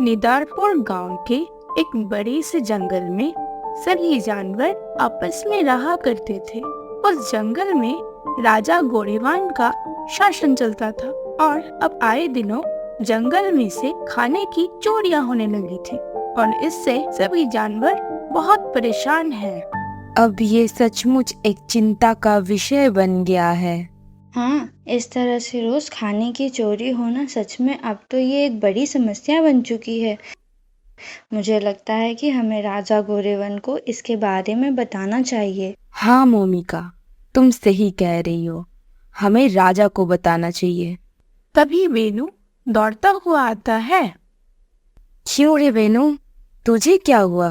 निदारपुर गांव के एक बड़े से जंगल में सभी जानवर आपस में रहा करते थे। उस जंगल में राजा गोरेवान का शासन चलता था और अब आए दिनों जंगल में से खाने की चोरियां होने लगी थी और इससे सभी जानवर बहुत परेशान हैं। अब ये सचमुच एक चिंता का विषय बन गया है। हाँ, इस तरह से रोज खाने की चोरी होना सच में अब तो ये एक बड़ी समस्या बन चुकी है। मुझे लगता है कि हमें राजा गोरेवन को इसके बारे में बताना चाहिए। हाँ मोमिका, तुम सही कह रही हो, हमें राजा को बताना चाहिए। तभी वेणु दौड़ता हुआ आता है। क्यों रे वेणु, तुझे क्या हुआ?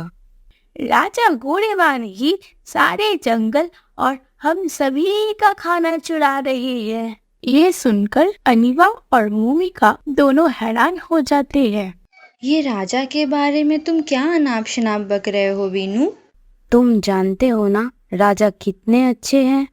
राजा गोरेवान ही सारे जंगल और हम सभी का खाना चुरा रही है। ये सुनकर अनिवा और मोमिका दोनों हैरान हो जाते हैं। ये राजा के बारे में तुम क्या अनाप शनाप बक रहे हो वीनू? तुम जानते हो ना राजा कितने अच्छे हैं।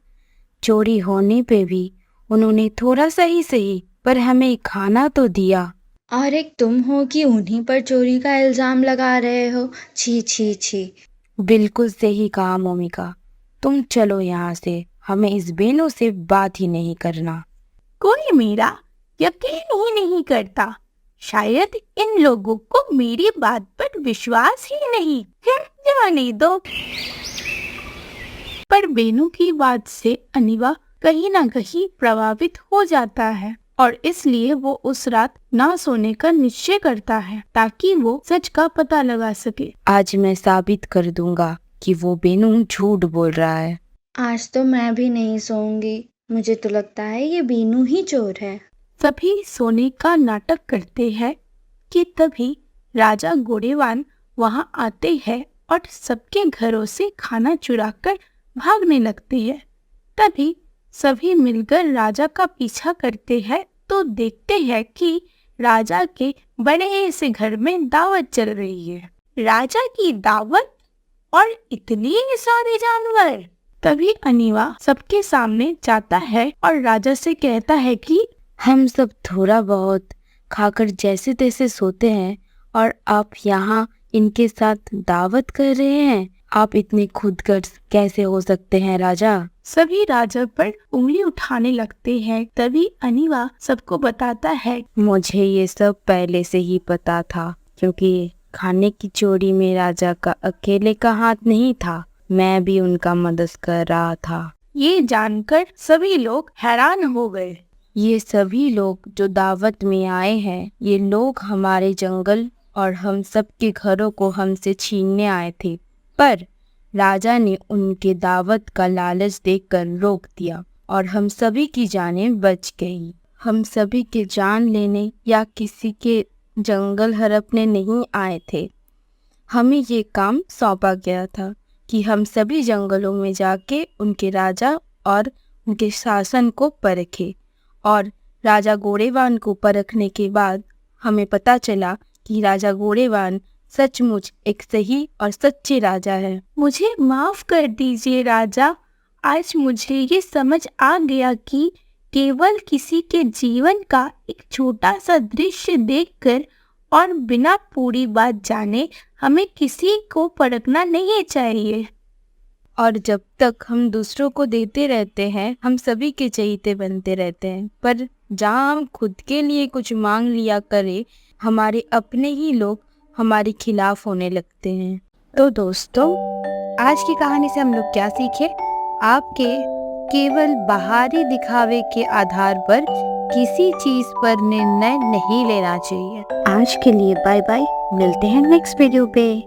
चोरी होने पे भी उन्होंने थोड़ा सही सही पर हमें खाना तो दिया। और एक तुम हो कि उन्हीं पर चोरी का इल्जाम लगा रहे हो। छी छी छी। बिल्कुल सही कहा मोमिका, तुम चलो यहाँ से, हमें इस वेणु से बात ही नहीं करना। कोई मेरा यकीन ही नहीं करता। शायद इन लोगों को मेरी बात पर विश्वास ही नहीं। जाने दो। पर वेणु की बात से अनिवा कहीं ना कहीं प्रभावित हो जाता है और इसलिए वो उस रात ना सोने का निश्चय करता है ताकि वो सच का पता लगा सके। आज मैं साबित कर दूंगा कि वो वेणु झूठ बोल रहा है। आज तो मैं भी नहीं सोऊंगी। मुझे तो लगता है ये वीनू ही चोर है। सभी सोने का नाटक करते हैं कि तभी राजा गोरेवान वहाँ आते हैं और सबके घरों से खाना चुराकर भागने लगते हैं। तभी सभी मिलकर राजा का पीछा करते हैं तो देखते हैं कि राजा के बड़े से घर में दावत चल रही है। राजा की दावत और इतने सारे जानवर। तभी अनिवा सबके सामने जाता है और राजा से कहता है कि हम सब थोड़ा बहुत खाकर जैसे तैसे सोते हैं और आप यहाँ इनके साथ दावत कर रहे हैं। आप इतने खुदगर्ज कैसे हो सकते हैं राजा? सभी राजा पर उंगली उठाने लगते हैं। तभी अनिवा सबको बताता है, मुझे ये सब पहले से ही पता था, क्योंकि खाने की चोरी में राजा का अकेले का हाथ नहीं था, मैं भी उनका मदद कर रहा था। ये जानकर सभी लोग हैरान हो गए। ये सभी लोग जो दावत में आए हैं, ये लोग हमारे जंगल और हम सब के घरों को हमसे छीनने आए थे, पर राजा ने उनके दावत का लालच देकर रोक दिया और हम सभी की जानें बच गई। हम सभी के जान लेने या किसी के जंगल हड़पने नहीं आए थे। हमें ये काम सौंपा गया था कि हम सभी जंगलों में जाके उनके राजा और उनके शासन को परखें। और राजा गोरेवान को परखने के बाद हमें पता चला कि राजा गोरेवान सचमुच एक सही और सच्चे राजा है। मुझे माफ कर दीजिए राजा, आज मुझे ये समझ आ गया कि केवल किसी के जीवन का एक छोटा सा दृश्य देखकर और बिना पूरी बात जाने हमें किसी को परखना नहीं चाहिए। और जब तक हम दूसरों को देते रहते हैं, हम सभी के चहीते बनते रहते हैं, पर जहाँ हम खुद के लिए कुछ मांग लिया करें, हमारे अपने ही लोग हमारे खिलाफ होने लगते हैं। तो दोस्तों, आज की कहानी से हम लोग क्या सीखे? आपके केवल बाहरी दिखावे के आधार पर किसी चीज पर निर्णय नहीं लेना चाहिए। आज के लिए बाय बाय, मिलते हैं नेक्स्ट वीडियो पे।